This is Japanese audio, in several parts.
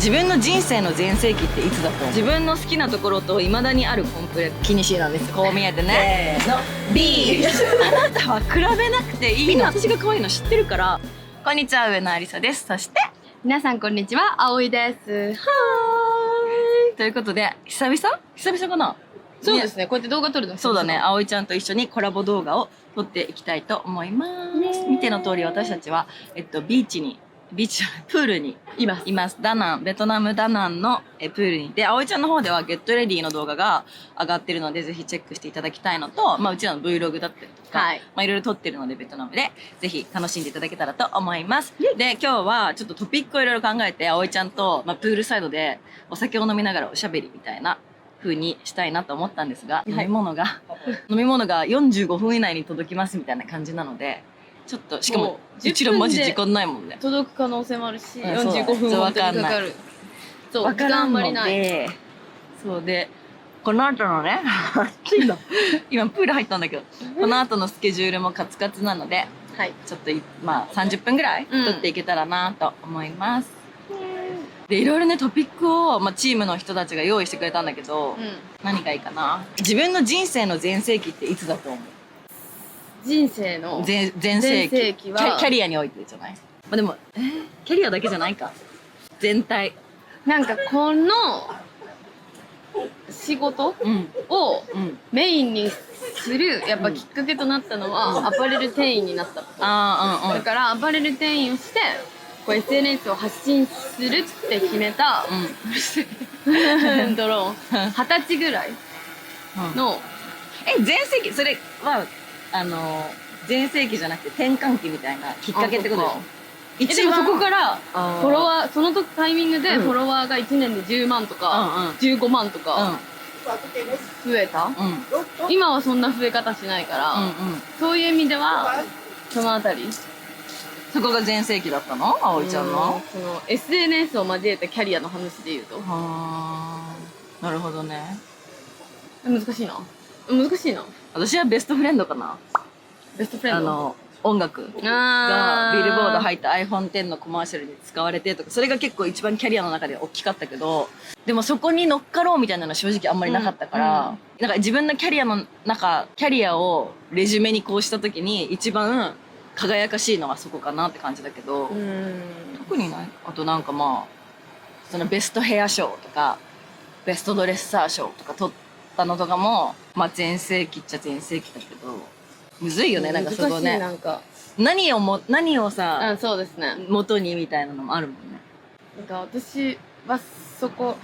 自分の人生の全盛期っていつだと思う？自分の好きなところと未だにあるコンプレックス。気にしいなんです。こう見えてね。せーの B あなたは比べなくていいの。私が可愛いの知ってるから。こんにちは、上野有沙です。そして皆さんこんにちは、葵です。はーい。ということで久々かな。そうですね、こうやって動画撮るの。そうだね、葵ちゃんと一緒にコラボ動画を撮っていきたいと思います。見ての通り私たちはプールにいます。ダナン、ベトナムダナンのプールに。で、葵ちゃんの方ではゲットレディの動画が上がってるので、ぜひチェックしていただきたいのと、うちらの Vlog だったりとか、いろいろ撮ってるので、ベトナムで、ぜひ楽しんでいただけたらと思います。で、今日はちょっとトピックをいろいろ考えて、葵ちゃんと、プールサイドでお酒を飲みながらおしゃべりみたいな風にしたいなと思ったんですが、飲み物が45分以内に届きますみたいな感じなので、ちょっとしかもうちらマジ時間ないもんね。届く可能性もあるし、45分本当にかかる。そう、時間あんまりない。そうで、この後のね暑いの今プール入ったんだけど、この後のスケジュールもカツカツなので、ちょっと30分ぐらい撮っていけたらなと思います。で、いろいろねトピックを、チームの人たちが用意してくれたんだけど、何がいいかな。自分の人生の全盛期っていつだと思う？人生の全盛期はキャリアにおいてじゃない？でもキャリアだけじゃないか、全体。なんかこの仕事をメインにするやっぱきっかけとなったのはアパレル店員になったこと。だからアパレル店員をしてこう SNS を発信するって決めたドローン20歳ぐらいの全盛期。それは全盛期じゃなくて転換期みたいなきっかけってことでしょ？でもそこからフォロワー、そのタイミングでフォロワーが1年で10万とか15万とか増えた。今はそんな増え方しないから、そういう意味ではそのあたり。そこが全盛期だったの？葵ちゃんのその SNS を交えたキャリアの話で言うと。なるほどね。難しいな。私はベストフレンドかな。ベストフレンド、音楽がビルボード入った iPhone X のコマーシャルに使われてとか、それが結構一番キャリアの中で大きかったけど、でもそこに乗っかろうみたいなのは正直あんまりなかったから、なんか自分のキャリアをレジュメにこうした時に一番輝かしいのはそこかなって感じだけど、特にない。あとなんかそのベストヘア賞とかベストドレッサー賞とか取ったのとかも全盛期っちゃ全盛期だけど、むずいよね。なんかそこね、何をさ、そうですね、元にみたいなのもあるもんね。なんか私はそこ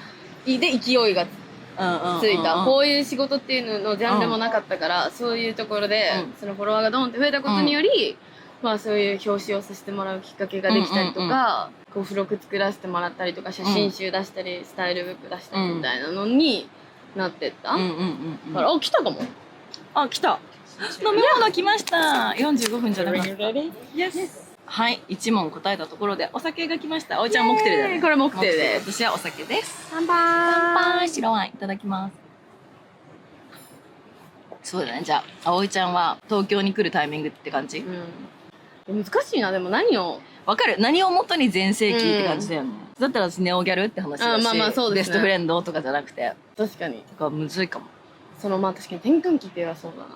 で勢いがついた。こういう仕事っていうののジャンルもなかったから、そういうところでそのフォロワーがドンって増えたことにより、そういう表紙をさせてもらうきっかけができたりとか、こう付録作らせてもらったりとか、写真集出したり、スタイルブック出したりみたいなのになってった。だから来たかも。来た。飲み物来ました。45分じゃなかった。はい、1問答えたところでお酒が来ました。葵ちゃんモクテルだね。これモクテルです。私はお酒です。乾杯。白ワインいただきます。そうだね。じゃあ葵ちゃんは東京に来るタイミングって感じ？難しいな。でも何をわかる？何をもとに全盛期って感じだよね。だったら私ネオギャルって話だし、そうですね、ベストフレンドとかじゃなくて。確かに。だからむずいかも。確かに転換期って言えばそうだな。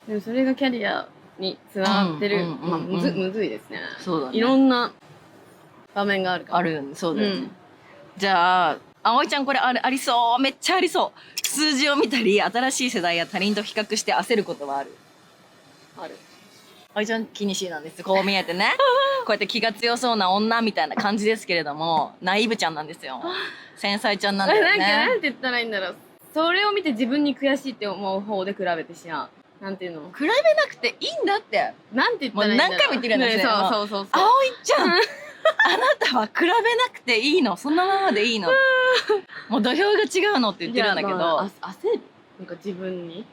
でもそれがキャリアにつながってる。むずいですね。そうだね。いろんな場面があるから。あるよね。そうだよね。じゃあ葵ちゃんこれありそう。めっちゃありそう。数字を見たり新しい世代や他人と比較して焦ることはある？ある。葵ちゃん気にしいなんです。こう見えてねこうやって気が強そうな女みたいな感じですけれども、ナイーブちゃんなんですよ。繊細ちゃんなんだよね。なんて言ったらいいんだろう。それを見て自分に悔しいって思う方で比べてなんていうの、比べなくていいんだって。なんて言ったらいいんだろう。もう何回も言ってるんですよ。そう葵ちゃんあなたは比べなくていいの。そのままでいいのもう土俵が違うのって言ってるんだけど、焦るなんか自分に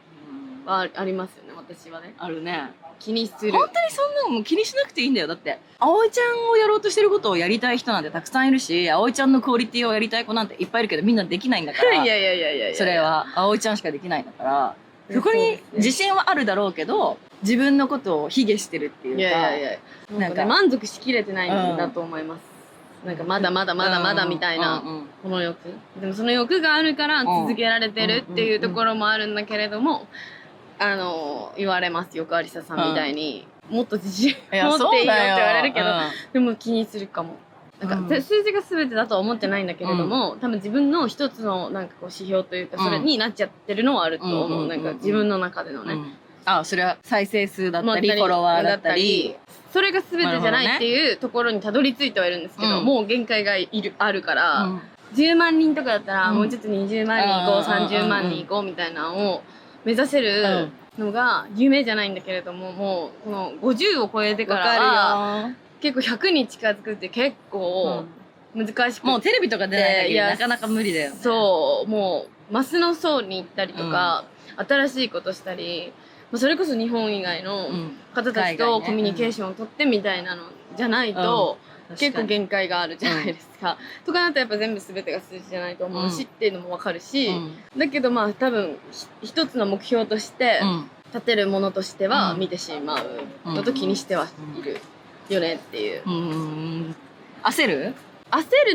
はありますよね。私はね。あるね。気にする。本当にそんなのもう気にしなくていいんだよ。だって葵ちゃんをやろうとしてることをやりたい人なんてたくさんいるし、葵ちゃんのクオリティをやりたい子なんていっぱいいるけど、みんなできないんだから。いやそれは葵ちゃんしかできないんだから、そこに自信はあるだろうけど、自分のことを卑下してるっていうか、なんか満足しきれてないんだと思います。なんかまだまだまだまだみたいな、この欲。でもその欲があるから続けられてるっていうところもあるんだけれども、言われますよくありささんみたいに、もっと自信持っていいよって言われるけど、でも気にするかも。なんか数字が全てだとは思ってないんだけれども、多分自分の一つのなんかこう指標というか、それになっちゃってるのはあると思う。なんか自分の中でのね。それは再生数だったりフォロワーだったり、それが全てじゃないっていうところにたどり着いてはいるんですけど、もう限界があるから、10万人とかだったらもうちょっと20万人行こう、30万人行こうみたいなのを目指せるのが夢じゃないんだけれども、もうこの50を超えてからは結構100に近づくって結構難しくて、もうテレビとか出ない限りなかなか無理だよね。そう、もうマスの層に行ったりとか、新しいことしたり、それこそ日本以外の方たちとコミュニケーションを取ってみたいなのじゃないと結構限界があるじゃないですか。とかだとやっぱ全部全てが数字じゃないと思うしっていうのも分かるし、だけどまあ多分一つの目標として立てるものとしては見てしまうのと気にしてはいるよねっていう。焦る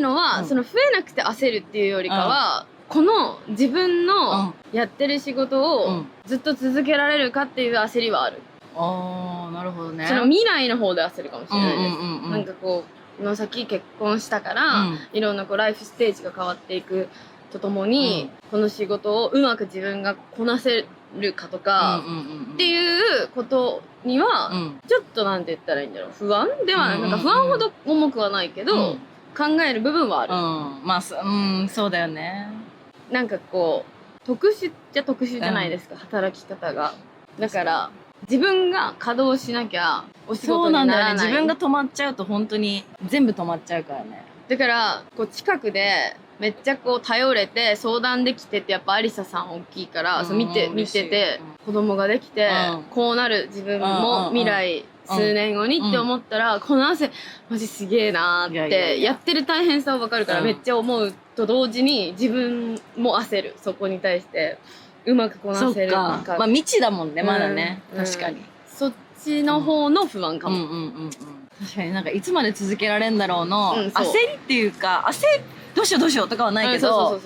のは、その増えなくて焦るっていうよりかは、この自分のやってる仕事をずっと続けられるかっていう焦りはある。なるほどね。その未来の方で焦るかもしれないです。なんかこうこの先結婚したから、いろんなこうライフステージが変わっていくとともに、この仕事をうまく自分がこなせるかとかっていうことには、ちょっとなんて言ったらいいんだろう、不安ではなんか不安ほど重くはないけど、考える部分はある。まあそうだよね。なんかこう特殊じゃないですか、働き方が。だから自分が稼働しなきゃお仕事にならない。そうなんだよね。自分が止まっちゃうと本当に全部止まっちゃうからね。だからこう近くでめっちゃこう頼れて相談できてって、やっぱありささん大きいから、見てて子供ができて、こうなる自分も未来数年後にって思ったら、この汗マジすげえなーってやってる大変さは分かるからめっちゃ思うと同時に、自分も焦る。そこに対してうまくこなせるか。まあ未知だもんね、まだね。確かにそっちの方の不安かも。確かになんかいつまで続けられんだろうの焦りっていうか、どうしようとかはないけど、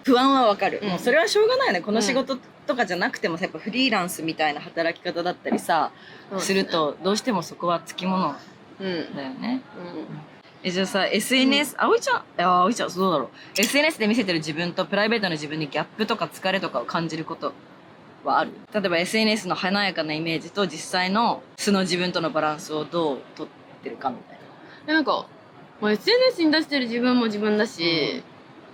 不安はわかる。もうそれはしょうがないよね。この仕事とかじゃなくてもやっぱフリーランスみたいな働き方だったりさすると、どうしてもそこはつきものだよね。じゃあさ、SNS、葵ちゃんそうだろう。SNS で見せてる自分とプライベートの自分にギャップとか疲れとかを感じることはある？例えば SNS の華やかなイメージと実際の素の自分とのバランスをどうとってるかみたいな。なんか、SNS に出してる自分も自分だし、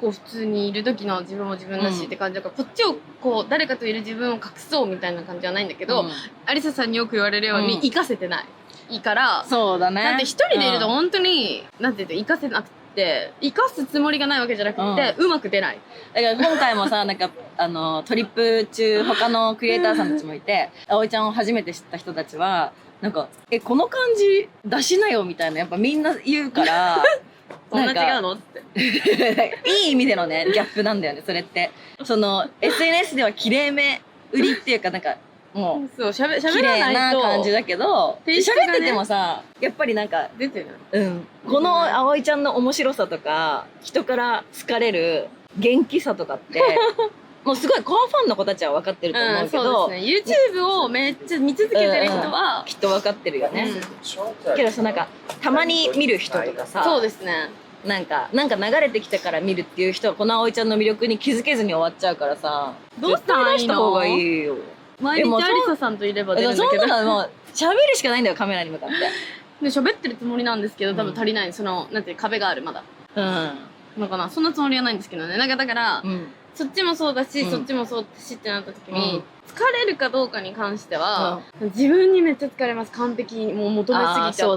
こう普通にいる時の自分も自分だしって感じだから、こっちをこう誰かといる自分を隠そうみたいな感じはないんだけど、ありささんによく言われるように活かせてない。いいから、そうだね。だって一人でいると本当に、なんて言うと活かせなくて、活かすつもりがないわけじゃなくて、うまく出ない。だから今回もさ、なんかトリップ中他のクリエイターさんたちもいて、葵ちゃんを初めて知った人たちはなんかこの感じ出しなよみたいなやっぱみんな言うからそんな違うのっていい意味でのねギャップなんだよねそれって。その SNS では綺麗め売りっていうかなんかもうそう綺麗な感じだけど、喋っててもさやっぱりなんか出てる。この葵ちゃんの面白さとか人から好かれる元気さとかってもうすごいコアファンの子たちは分かってると思うけど、そうですね、YouTube をめっちゃ見続けてる人は、きっと分かってるよね。けどさなんかたまに見る人とかさ、そうですね、なんか流れてきたから見るっていう人はこの葵ちゃんの魅力に気づけずに終わっちゃうからさ、どうしたらいいの？出した方がいいよ。毎日ありささんといれば出るんだけど、そんなのもう喋るしかないんだよカメラに向かって。で喋ってるつもりなんですけど多分足りない、そのなんていう壁があるまだ。のかな、そんなつもりはないんですけどね。なんかだから、そっちもそうだし、そっちもそうだしってなった時に、疲れるかどうかに関しては、自分にめっちゃ疲れます。完璧にもう求めすぎちゃって。そ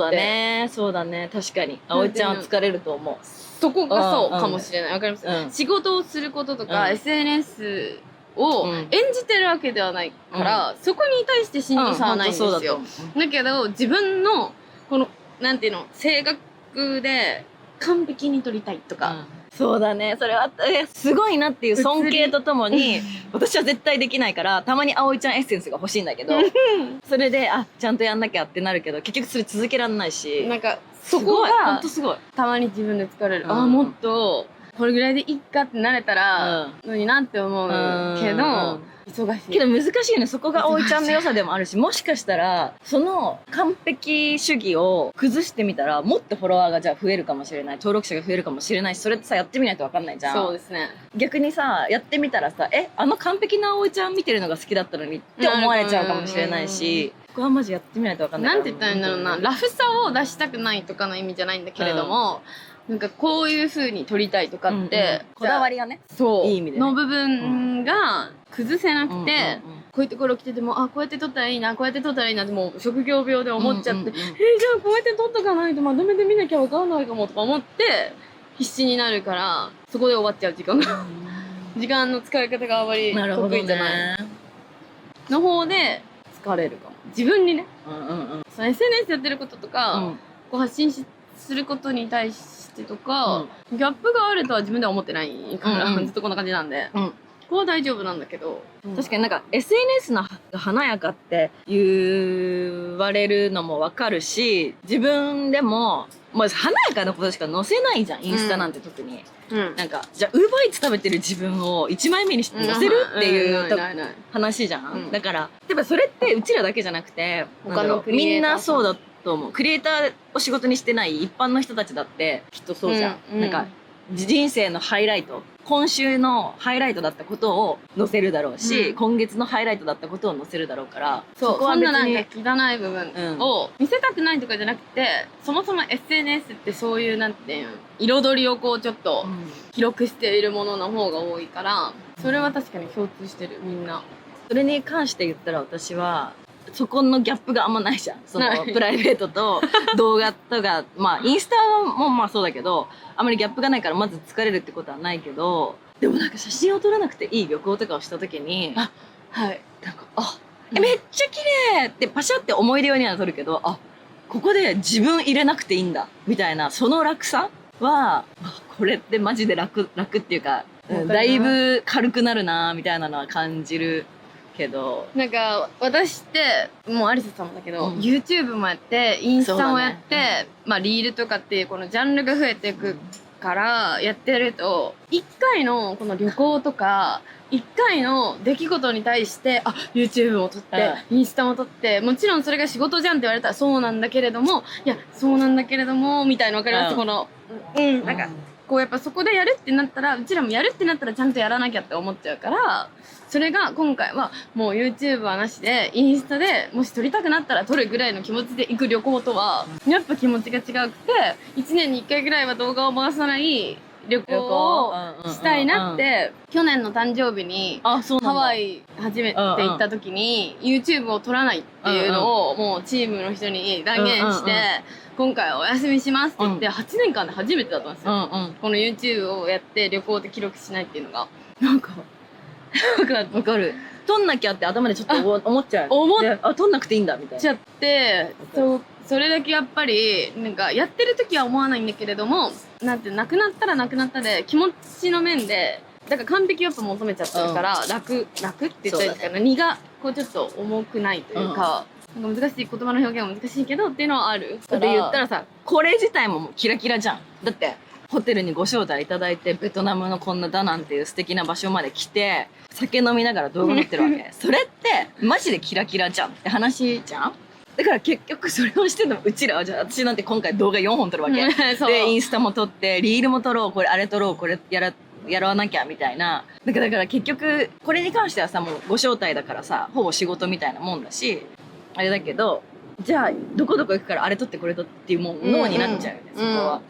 うだね確かに葵ちゃんは疲れると思う。そこがそうかもしれない。わかります。仕事をすることとか、SNSを演じてるわけではないから、そこに対してしんどさはないんですよ。だけど自分のこのなんていうの性格で完璧に撮りたいとか、そうだね、それはすごいなっていう尊敬とともに私は絶対できないからたまに葵ちゃんエッセンスが欲しいんだけどそれでちゃんとやんなきゃってなるけど結局それ続けらんないし、なんかそこほんがとすごい。たまに自分で疲れる、うんもっとこれぐらいでいっかってなれたらのになって思うけど、忙しいけど難しいね。そこが葵ちゃんの良さでもあるし、もしかしたらその完璧主義を崩してみたらもっとフォロワーがじゃあ増えるかもしれない、登録者が増えるかもしれないし、それってさやってみないと分かんないじゃん。そうですね。逆にさやってみたらさあの完璧な葵ちゃん見てるのが好きだったのにって思われちゃうかもしれないし、ここはマジやってみないと分かんないから。なんて言ったらいいんだろうな、ラフさを出したくないとかの意味じゃないんだけれども、なんかこういう風に撮りたいとかって、こだわりがね、そういい意味でねの部分が崩せなくて、こういうところ来ててもこうやって撮ったらいいな、こうやって撮ったらいいなってもう職業病で思っちゃって、じゃあこうやって撮っとかないとまとめてみなきゃ分かんないかもとか思って必死になるから、そこで終わっちゃう時間が時間の使い方があまり得意じゃないの方で疲れるかも、自分にね。その SNS やってることとか、こう発信することに対してとか、ギャップがあるとは自分では思ってないから、ずっとこんな感じなんで、ここは大丈夫なんだけど、確かになんか SNS の華やかって言われるのもわかるし、自分でもまず華やかなことしか載せないじゃん、インスタなんて特に。なんかじゃあウーバーイーツ食べてる自分を1枚目にして載せるっていう話じゃん。だから例えばそれってうちらだけじゃなくて他のみんなそうだと思う。クリエイターを仕事にしてない一般の人たちだってきっとそうじゃん。なんか人生のハイライト、今週のハイライトだったことを載せるだろうし、今月のハイライトだったことを載せるだろうから、そこは別に汚い部分をを見せたくないとかじゃなくて、そもそも SNS ってそういうなんていう彩りをこうちょっと記録しているものの方が多いから、それは確かに共通してる、みんな。それに関して言ったら私はそこのギャップがあんまないじゃん。そのプライベートと動画とかまあインスタもまあそうだけど、あんまりギャップがないからまず疲れるってことはないけど、でもなんか写真を撮らなくていい旅行とかをした時に、なんかめっちゃ綺麗ってパシャって思い出用には撮るけど、ここで自分入れなくていいんだみたいな、その楽さはこれってマジで楽っていうか、だいぶ軽くなるなみたいなのは感じるけど、なんか私ってもうアリサさんもだけど、YouTube もやってインスタもやって、まあリールとかっていうこのジャンルが増えていくからやってると、1回のこの旅行とか1回の出来事に対してYouTube も撮って、インスタも撮って、もちろんそれが仕事じゃんって言われたらそうなんだけれども、いやそうなんだけれどもみたいな、分かります、このなんかこうやっぱそこでやるってなったら、うちらもやるってなったらちゃんとやらなきゃって思っちゃうから、それが今回はもう YouTube はなしでインスタでもし撮りたくなったら撮るぐらいの気持ちで行く旅行とはやっぱ気持ちが違くて、1年に1回ぐらいは動画を回さない旅行をしたいなって、去年の誕生日にハワイ初めて行った時に YouTube を撮らないっていうのをもうチームの人に断言して、今回はお休みしますって言って、8年間で初めてだったんですよ、この YouTube をやって旅行で記録しないっていうのが。なんかわかる。撮んなきゃって頭でちょっと思っちゃう。撮んなくていいんだみたいな。ちゃって、それだけやっぱりなんかやってる時は思わないんだけれども、なんてなくなったらなくなったで気持ちの面で、だから完璧をやっぱ求めちゃってるから、楽って言ったらいいですかね、荷がこうちょっと重くないというか、なんか難しい言葉の表現は難しいけどっていうのはある。って言ったらさ、これ自体もキラキラじゃん。だってホテルにご招待いただいて、ベトナムのこんなダナンっていう素敵な場所まで来て酒飲みながら動画撮ってるわけそれってマジでキラキラじゃんって話じゃん。だから結局それをしてるのうちらは、じゃあ私なんて今回動画4本撮るわけで、インスタも撮ってリールも撮ろう、これあれ撮ろう、これやらなきゃみたいな。だから結局これに関してはさ、もうご招待だからさ、ほぼ仕事みたいなもんだしあれだけど、じゃあどこどこ行くからあれ撮ってこれ撮ってっていうもう脳になっちゃうよね、そこは。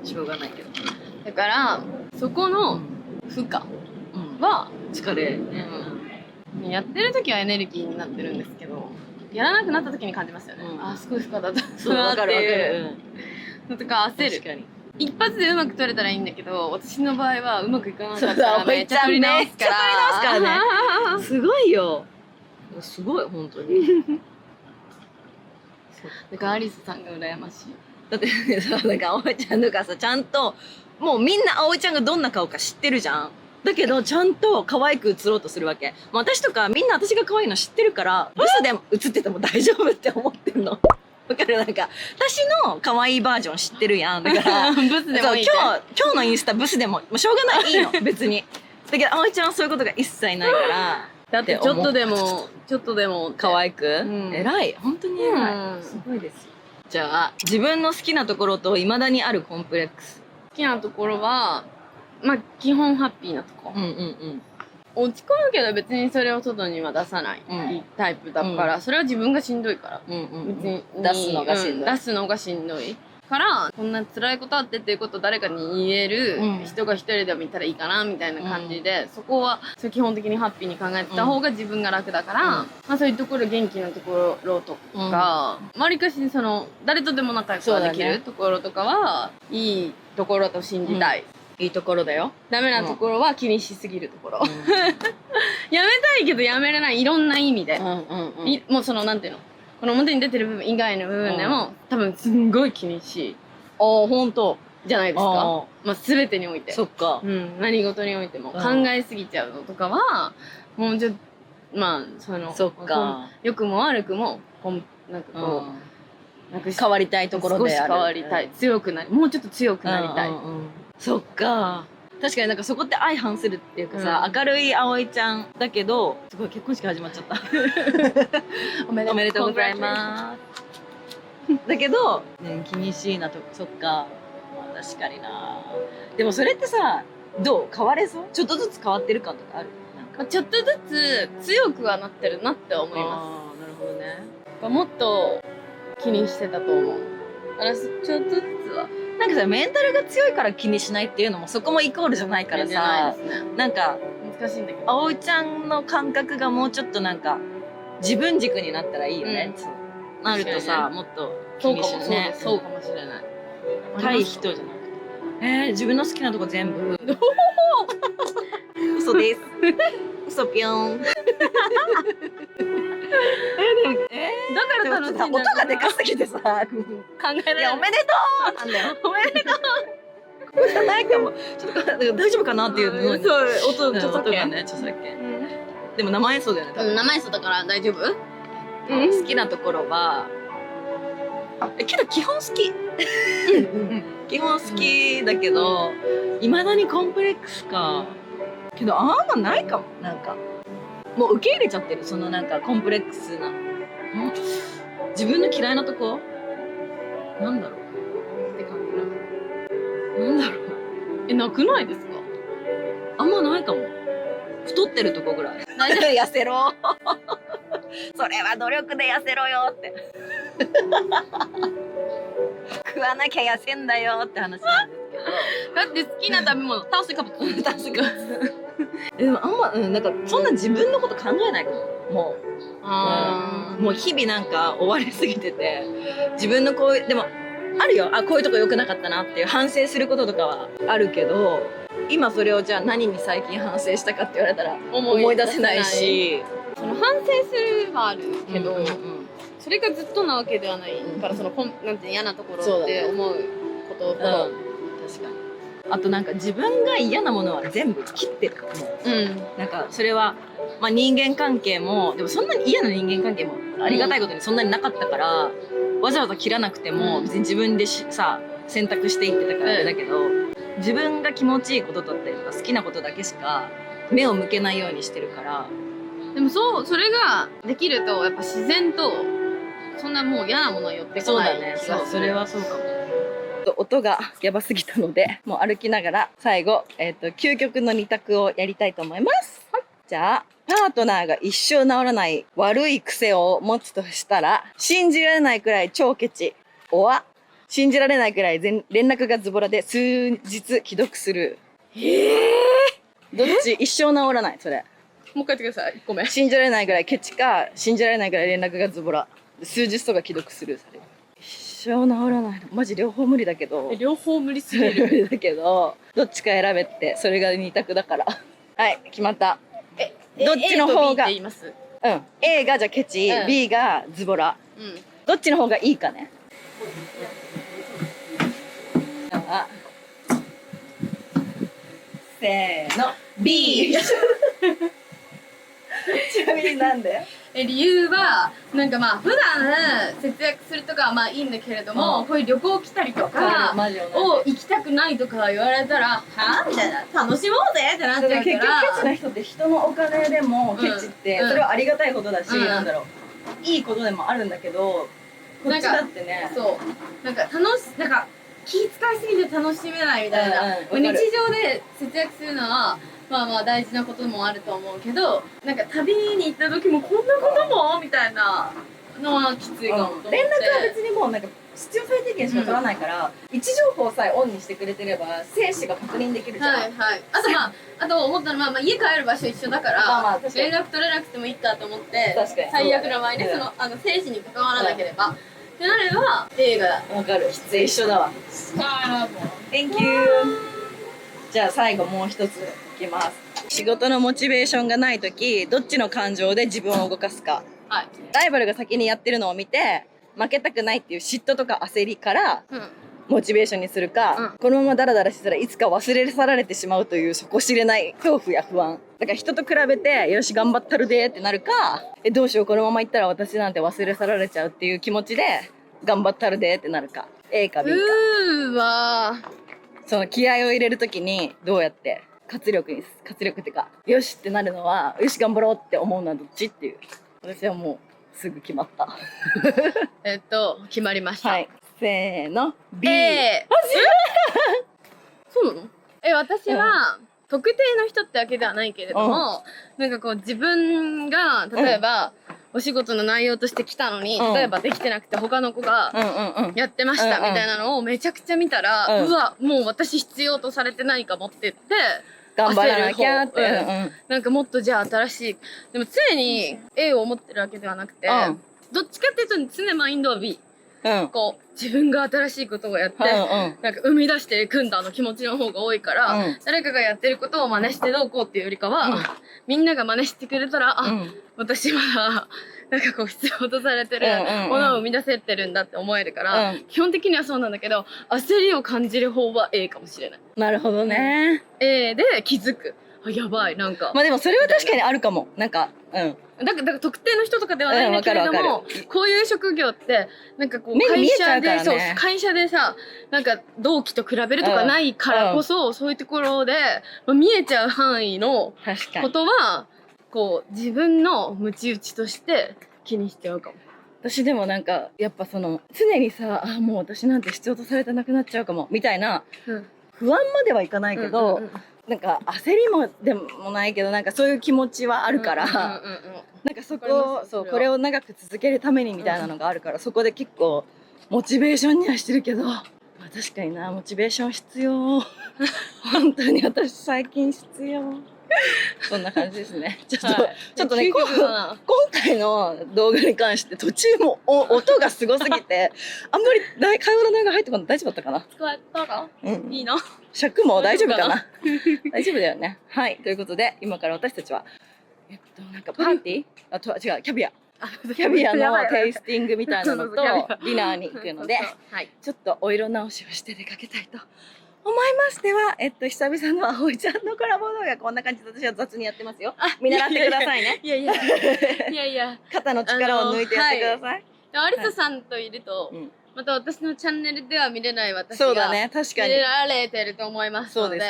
しょうがないけど。だからそこの負荷は疲れ、やってる時はエネルギーになってるんですけど、やらなくなった時に感じますよね、すごい負荷だったなっていうのとか焦る。確かに一発でうまく撮れたらいいんだけど、私の場合はうまくいかなかったらめっちゃ撮り直すからねすごいよ、すごい本当にだからアリスさんが羨ましい。だってさ、なんか葵ちゃんとかさ、ちゃんともうみんな葵ちゃんがどんな顔か知ってるじゃん。だけどちゃんと可愛く映ろうとするわけ。私とかみんな私が可愛いの知ってるから、嘘でも映ってても大丈夫って思ってんのわかる、なんか私の可愛いバージョン知ってるやん。だからブスでもいいって。今日のインスタブスでもしょうがない、いいの別に。だけど葵ちゃんはそういうことが一切ないから。だってちょっとでも可愛く、偉い、本当に偉い、すごいです。じゃあ自分の好きなところと未だにあるコンプレックス。好きなところはまあ基本ハッピーなとこ。落ち込むけど別にそれを外には出さないタイプだから、それは自分がしんどいから、別に出すのがしんどい、出すのがしんどいからこんな辛いことあってっていうことを誰かに言える人が一人でもいたらいいかなみたいな感じで、そこは基本的にハッピーに考えてた方が自分が楽だから、まあそういうところ元気なところとかわりかしその誰とでも仲良くできるところとかはいいところと信じたい。いいところだよ。ダメなところは気にしすぎるところ。やめたいけどやめれない、いろんな意味で。もうそのなんていうの、この表に出てる部分以外の部分でも、多分すんごい気にしい。本当じゃないですか。まあ全てにおいて。そっか。何事においても考えすぎちゃうのとかは、もうちょっとまあそのそっか、良くも悪くもなんかこう変わりたいところである。少し変わりたい、強くなり、もうちょっと強くなりたい。そっか。確かになんかそこって相反するっていうかさ、明るい葵ちゃんだけど、すごい結婚式始まっちゃった。おめでとうございます。だけど、気にしいなと、そっか。まあ確かにな。でもそれってさ、どう変われそう？ちょっとずつ変わってる感とかある？なんかちょっとずつ強くはなってるなって思います。なるほどね。もっと気にしてたと思う。だからちょっとずつは。なんかさ、メンタルが強いから気にしないっていうのもそこもイコールじゃないからさ、なんか難しいんだけど、葵ちゃんの感覚がもうちょっとなんか自分軸になったらいいよね。なるとさ、もっと気にしないね。そうかもしれない。対人じゃなくて。自分の好きなとこ全部。嘘です。嘘ぴょん。だから楽しいんだ。音がでかすぎてさ、考えられない。いや、おめでとうなんだよ。おめでとう。ここじゃないかも。ちょっと大丈夫かなっていうの。そう、音がね、著作権。でも生演奏だよね。生演奏だから大丈夫？好きなところは、けど基本好き。基本好きだけど、いまだにコンプレックスか。けどあんまないかも。なんかもう受け入れちゃってる、そのなんかコンプレックスな。自分の嫌いなとこなんだろうって感じ。なんだろう。なくないですか？あんまないかも。太ってるとこぐらい。痩せろ。それは努力で痩せろよって。食わなきゃ痩せんだよって話なんですけど。だって好きな食べ物、炭水化物。でもあんま、なんかそんな自分のこと考えないかも。もう日々なんか追われすぎてて、自分のこういう、でもあるよ、こういうとこ良くなかったなっていう反省することとかはあるけど、今それをじゃあ何に最近反省したかって言われたら思い出せないし、その反省するはあるけど、それがずっとなわけではないから、そのなんて嫌なところって思うことほど、確かに。あとなんか自分が嫌なものは全部切ってる。なんかそれは、まあ、人間関係も、でもそんなに嫌な人間関係もありがたいことにそんなになかったから、わざわざ切らなくても別に自分でさ選択していってたからあれだけど、自分が気持ちいいことだったりとか好きなことだけしか目を向けないようにしてるから。でもそれができるとやっぱ自然とそんなもう嫌なものは寄ってこない。そうだね。それはそうかも。音がやばすぎたので、もう歩きながら最後、究極の2択をやりたいと思います。じゃあ、パートナーが一生治らない悪い癖を持つとしたら、信じられないくらい超ケチ。信じられないくらい連絡がズボラで数日既読する。どっち？一生治らない、それ。もう一回言ってください。1個目。信じられないくらいケチか、信じられないくらい連絡がズボラ。数日とか既読する。一生治らないの。マジ両方無理だけど。両方無理すぎる。無理だけど、どっちか選べって、それが2択だから。はい、決まった。どっちの方が、A がじゃあケチ、B がズボラ。どっちの方がいいかね。せーの、B。ちなみになんで？理由はなんかまあ普段節約するとかはまあいいんだけれども、こういう旅行来たりとかを行きたくないとか言われたらはぁみたいな、楽しもうぜってなっちゃうから。結局ケチな人って人のお金でもケチってそれはありがたいことだし、なんだろう、いいことでもあるんだけど、こっちだってね、そうなんか気遣いすぎて楽しめないみたいな、日常で節約するのはまあまあ大事なこともあると思うけど、なんか旅に行った時もこんなこともみたいなのはきついかもと思って。連絡は別にもうなんか必要最低限しか取らないから、位置情報さえオンにしてくれてれば生死が確認できるじゃん。はいはい。あと思ったのは、家帰る場所一緒だから、連絡取れなくてもいいかと思って、最悪の場合ね、生死に関わらなければってなれば映画わかる、一緒だわ。Thank you。じゃあ最後もう一ついきます。仕事のモチベーションがない時、どっちの感情で自分を動かすか。はい。ライバルが先にやってるのを見て負けたくないっていう嫉妬とか焦りからモチベーションにするか、このままダラダラしてたらいつか忘れ去られてしまうという底知れない恐怖や不安だから、人と比べてよし頑張ったるでってなるか、どうしようこのままいったら私なんて忘れ去られちゃうっていう気持ちで頑張ったるでってなるか、 A か B か。その気合を入れる時にどうやって活力っていうか、よしってなるのは、よし頑張ろうって思うのはどっちっていう。私はもうすぐ決まった。決まりました。はい。せーの。B。そうなの？私は、特定の人ってわけではないけれども、なんかこう自分が、例えば、お仕事の内容として来たのに、例えばできてなくて他の子がやってましたみたいなのをめちゃくちゃ見たら、うわ、もう私必要とされてないかもって言って、頑張らなきゃって。なんかもっとじゃあ新しい。でも常に A を思ってるわけではなくて、どっちかっていうと常マインドは B。こう、自分が新しいことをやって、なんか生み出していくんだの気持ちの方が多いから、誰かがやってることを真似してどうこうっていうよりかは、みんなが真似してくれたら、私まだ、なんかこう必要とされてるものを生み出せてるんだって思えるから、基本的にはそうなんだけど、焦りを感じる方は A かもしれない。なるほどね。A で気づく。あ、やばい、なんか。まあでもそれは確かにあるかも。なんか、だから特定の人とかではないんだけれども、こういう職業って、なんかこう、会社でさ、なんか同期と比べるとかないからこそ、そういうところで、見えちゃう範囲のことは、こう、自分のムチ打ちとして気にしちゃうかも。私でもなんか、やっぱその、常にさ、もう私なんて必要とされてなくなっちゃうかも、みたいな、不安まではいかないけど、なんか焦りもでもないけど、なんかそういう気持ちはあるから、なんかそこを、そう、これを長く続けるためにみたいなのがあるから、そこで結構モチベーションにはしてるけど、まあ確かにな、モチベーション必要。本当に私最近必要。そんな感じですね。ちょっとね、今回の動画に関して途中も音がすごすぎて、あんまり会話の内容が入ってこない。大丈夫だったかな？聞こえたらいいな。尺も大丈夫かな？大丈夫だよね。はい。ということで、今から私たちは、なんかパーティー？違う、キャビア。キャビアのテイスティングみたいなのと、ディナーに行くので、ちょっとお色直しをして出かけたいと思います。では、久々の葵ちゃんのコラボ動画、こんな感じで私は雑にやってますよ。見習ってくださいね。いや。肩の力を抜いてやってください。有田さんといると、また私のチャンネルでは見れない私が、そうだね、確かに。見られてると思いますので、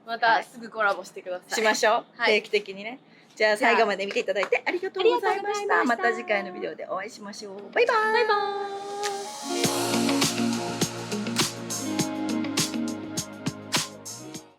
またすぐコラボしてください。しましょう。定期的にね。じゃあ最後まで見ていただいてありがとうございました。また次回のビデオでお会いしましょう。バイバーイ。